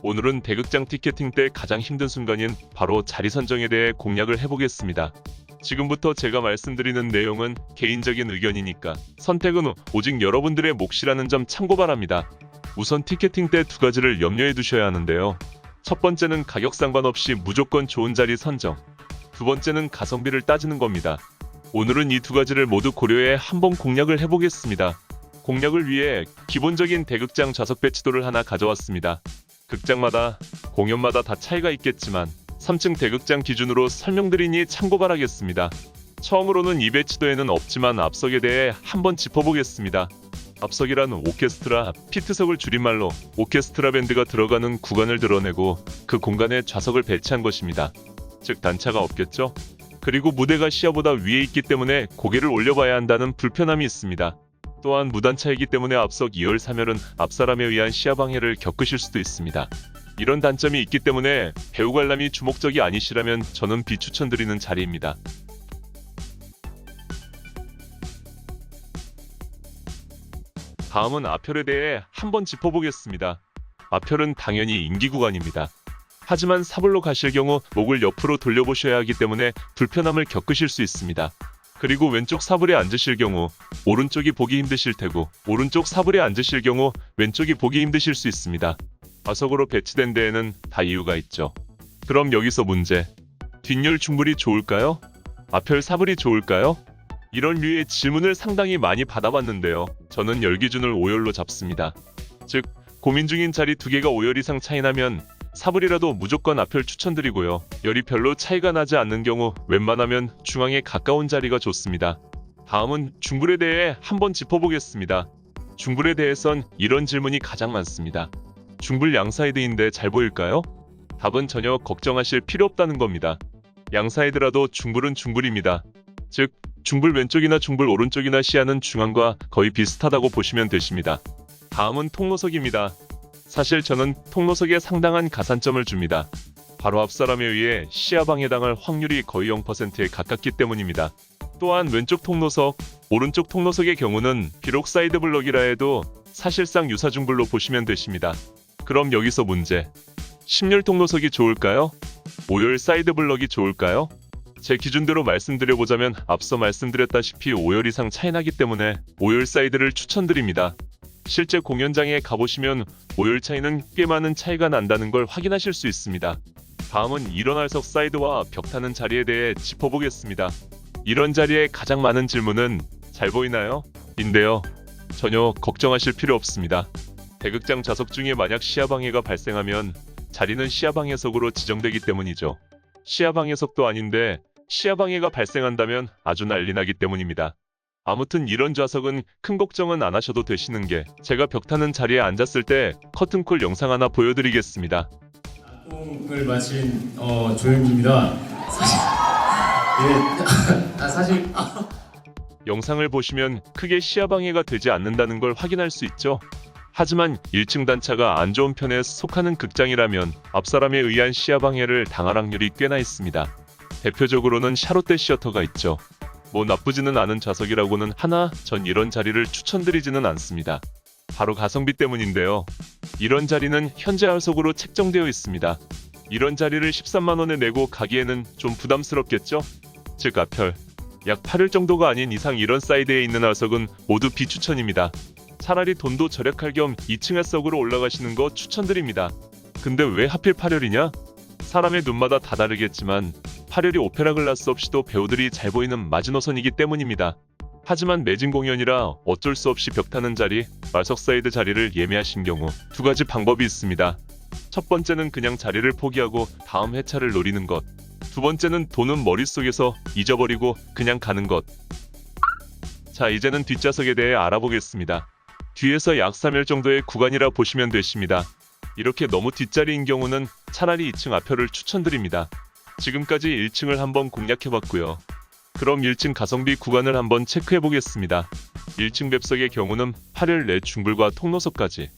오늘은 대극장 티켓팅 때 가장 힘든 순간인 바로 자리 선정에 대해 공략을 해보겠습니다. 지금부터 제가 말씀드리는 내용은 개인적인 의견이니까 선택은 오직 여러분들의 몫이라는 점 참고 바랍니다. 우선 티켓팅 때 두 가지를 염려해 두셔야 하는데요. 첫 번째는 가격 상관없이 무조건 좋은 자리 선정. 두 번째는 가성비를 따지는 겁니다. 오늘은 이 두 가지를 모두 고려해 한번 공략을 해보겠습니다. 공략을 위해 기본적인 대극장 좌석 배치도를 하나 가져왔습니다. 극장마다, 공연마다 다 차이가 있겠지만 3층 대극장 기준으로 설명드리니 참고 바라겠습니다. 처음으로는 이 배치도에는 없지만 앞석에 대해 한번 짚어보겠습니다. 앞석이란 오케스트라, 피트석을 줄임말로 오케스트라 밴드가 들어가는 구간을 드러내고 그 공간에 좌석을 배치한 것입니다. 즉 단차가 없겠죠? 그리고 무대가 시야보다 위에 있기 때문에 고개를 올려봐야 한다는 불편함이 있습니다. 또한 무단차이기 때문에 앞석 2열 3열은 앞사람에 의한 시야 방해를 겪으실 수도 있습니다. 이런 단점이 있기 때문에 배우 관람이 주목적이 아니시라면 저는 비추천드리는 자리입니다. 다음은 앞열에 대해 한번 짚어보겠습니다. 앞열은 당연히 인기 구간입니다. 하지만 사불로 가실 경우 목을 옆으로 돌려보셔야 하기 때문에 불편함을 겪으실 수 있습니다. 그리고 왼쪽 사불에 앉으실 경우 오른쪽이 보기 힘드실 테고 오른쪽 사불에 앉으실 경우 왼쪽이 보기 힘드실 수 있습니다. 좌석으로 배치된 데에는 다 이유가 있죠. 그럼 여기서 문제. 뒷열 중불이 좋을까요? 앞열 사불이 좋을까요? 이런 류의 질문을 상당히 많이 받아봤는데요. 저는 열 기준을 5열로 잡습니다. 즉 고민 중인 자리 2개가 5열 이상 차이 나면 사불이라도 무조건 앞열 추천드리고요. 열이 별로 차이가 나지 않는 경우 웬만하면 중앙에 가까운 자리가 좋습니다. 다음은 중불에 대해 한번 짚어보겠습니다. 중불에 대해선 이런 질문이 가장 많습니다. 중불 양사이드인데 잘 보일까요? 답은 전혀 걱정하실 필요 없다는 겁니다. 양사이드라도 중불은 중불입니다. 즉 중불 왼쪽이나 중불 오른쪽이나 시야는 중앙과 거의 비슷하다고 보시면 되십니다. 다음은 통로석입니다. 사실 저는 통로석에 상당한 가산점을 줍니다. 바로 앞사람에 의해 시야 방해당할 확률이 거의 0%에 가깝기 때문입니다. 또한 왼쪽 통로석, 오른쪽 통로석의 경우는 비록 사이드 블럭이라 해도 사실상 유사중불로 보시면 되십니다. 그럼 여기서 문제. 10열 통로석이 좋을까요? 5열 사이드 블럭이 좋을까요? 제 기준대로 말씀드려보자면 앞서 말씀드렸다시피 5열 이상 차이 나기 때문에 5열 사이드를 추천드립니다. 실제 공연장에 가보시면 5열 차이는 꽤 많은 차이가 난다는 걸 확인하실 수 있습니다. 다음은 일원할석 사이드와 벽타는 자리에 대해 짚어보겠습니다. 이런 자리에 가장 많은 질문은 잘 보이나요? 인데요. 전혀 걱정하실 필요 없습니다. 대극장 좌석 중에 만약 시야방해가 발생하면 자리는 시야방해석으로 지정되기 때문이죠. 시야방해석도 아닌데 시야방해가 발생한다면 아주 난리 나기 때문입니다. 아무튼 이런 좌석은 큰 걱정은 안 하셔도 되시는 게 제가 벽타는 자리에 앉았을 때 커튼콜 영상 하나 보여드리겠습니다. 을 마신 조영기입니다. 사실 영상을 보시면 크게 시야방해가 되지 않는다는 걸 확인할 수 있죠. 하지만 1층 단차가 안 좋은 편에 속하는 극장이라면 앞사람에 의한 시야방해를 당할 확률이 꽤나 있습니다. 대표적으로는 샤롯대 시어터가 있죠. 뭐 나쁘지는 않은 좌석이라고는 하나 전 이런 자리를 추천드리지는 않습니다. 바로 가성비 때문인데요. 이런 자리는 현재 할석으로 책정되어 있습니다. 이런 자리를 13만원에 내고 가기에는 좀 부담스럽겠죠? 즉 앞열, 약 8열 정도가 아닌 이상 이런 사이드에 있는 할석은 모두 비추천입니다. 차라리 돈도 절약할 겸 2층 할석으로 올라가시는 거 추천드립니다. 근데 왜 하필 8열이냐? 사람의 눈마다 다 다르겠지만 8열이 오페라 글라스 없이도 배우들이 잘 보이는 마지노선이기 때문입니다. 하지만 매진 공연이라 어쩔 수 없이 벽타는 자리, 말석 사이드 자리를 예매하신 경우 두 가지 방법이 있습니다. 첫 번째는 그냥 자리를 포기하고 다음 회차를 노리는 것. 두 번째는 돈은 머릿속에서 잊어버리고 그냥 가는 것. 자, 이제는 뒷좌석에 대해 알아보겠습니다. 뒤에서 약 3열 정도의 구간이라 보시면 되십니다. 이렇게 너무 뒷자리인 경우는 차라리 2층 앞열을 추천드립니다. 지금까지 1층을 한번 공략해봤고요. 그럼 1층 가성비 구간을 한번 체크해보겠습니다. 1층 뱁석의 경우는 8열 내 중불과 통로석까지,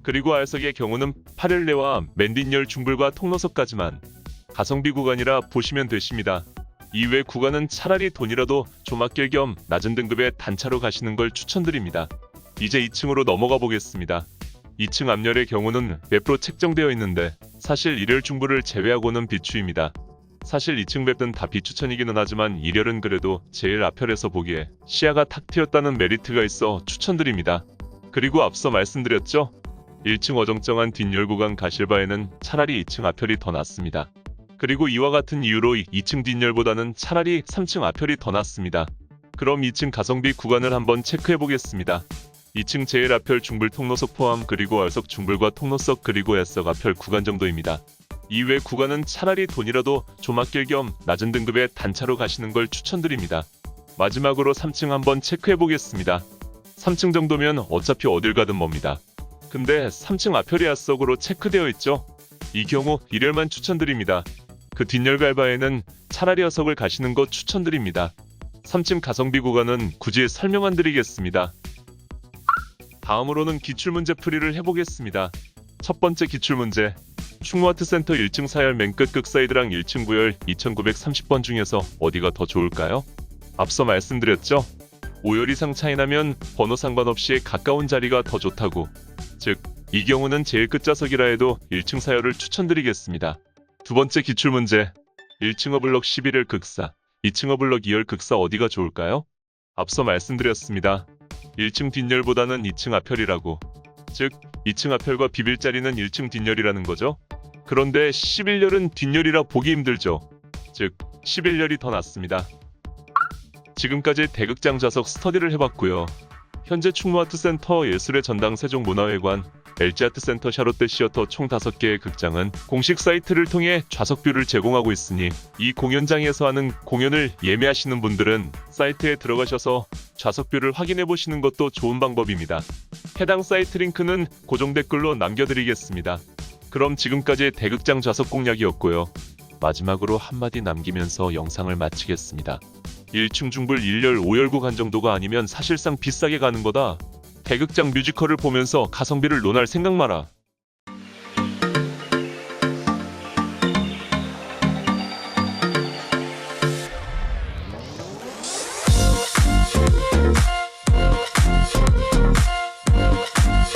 그리고 R석의 경우는 8열 내와 맨 뒷열 중불과 통로석까지만 가성비 구간이라 보시면 되십니다. 이외 구간은 차라리 돈이라도 좀 아낄 겸 낮은 등급의 단차로 가시는 걸 추천드립니다. 이제 2층으로 넘어가 보겠습니다. 2층 앞열의 경우는 맵으로 책정되어 있는데 사실 1열 중부를 제외하고는 비추입니다. 사실 2층 맵은 다 비추천이기는 하지만 1열은 그래도 제일 앞열에서 보기에 시야가 탁 트였다는 메리트가 있어 추천드립니다. 그리고 앞서 말씀드렸죠? 1층 어정쩡한 뒷열 구간 가실 바에는 차라리 2층 앞열이 더 낫습니다. 그리고 이와 같은 이유로 2층 뒷열보다는 차라리 3층 앞열이 더 낫습니다. 그럼 2층 가성비 구간을 한번 체크해 보겠습니다. 2층 제일 앞열 중불 통로석 포함 그리고 얼석 중불과 통로석 그리고 S석 앞열 구간 정도입니다. 이외 구간은 차라리 돈이라도 좀 아낄 겸 낮은 등급의 단차로 가시는 걸 추천드립니다. 마지막으로 3층 한번 체크해 보겠습니다. 3층 정도면 어차피 어딜 가든 멉니다. 근데 3층 앞열이 S석으로 체크되어 있죠? 이 경우 1열만 추천드립니다. 그 뒷열 갈 바에는 차라리 S석을 가시는 거 추천드립니다. 3층 가성비 구간은 굳이 설명 안 드리겠습니다. 다음으로는 기출문제 풀이를 해보겠습니다. 첫 번째 기출문제. 충무아트센터 1층 사열 맨 끝 극사이드랑 1층 구열 2930번 중에서 어디가 더 좋을까요? 앞서 말씀드렸죠? 5열 이상 차이 나면 번호 상관없이 가까운 자리가 더 좋다고. 즉, 이 경우는 제일 끝좌석이라 해도 1층 사열을 추천드리겠습니다. 두 번째 기출문제. 1층 어블럭 11열 극사, 2층 어블럭 2열 극사 어디가 좋을까요? 앞서 말씀드렸습니다. 1층 뒷열보다는 2층 앞열이라고. 즉, 2층 앞열과 비빌 자리는 1층 뒷열이라는 거죠. 그런데 11열은 뒷열이라 보기 힘들죠. 즉, 11열이 더 낫습니다. 지금까지 대극장 좌석 스터디를 해봤고요. 현재 충무아트센터 예술의 전당 세종문화회관, LG아트센터 샤롯데 시어터 총 5개의 극장은 공식 사이트를 통해 좌석뷰를 제공하고 있으니 이 공연장에서 하는 공연을 예매하시는 분들은 사이트에 들어가셔서 좌석뷰를 확인해 보시는 것도 좋은 방법입니다. 해당 사이트 링크는 고정 댓글로 남겨드리겠습니다. 그럼 지금까지 대극장 좌석 공략이었고요. 마지막으로 한마디 남기면서 영상을 마치겠습니다. 1층 중불 1열 5열 구간 정도가 아니면 사실상 비싸게 가는 거다. 대극장 뮤지컬을 보면서 가성비를 논할 생각 마라.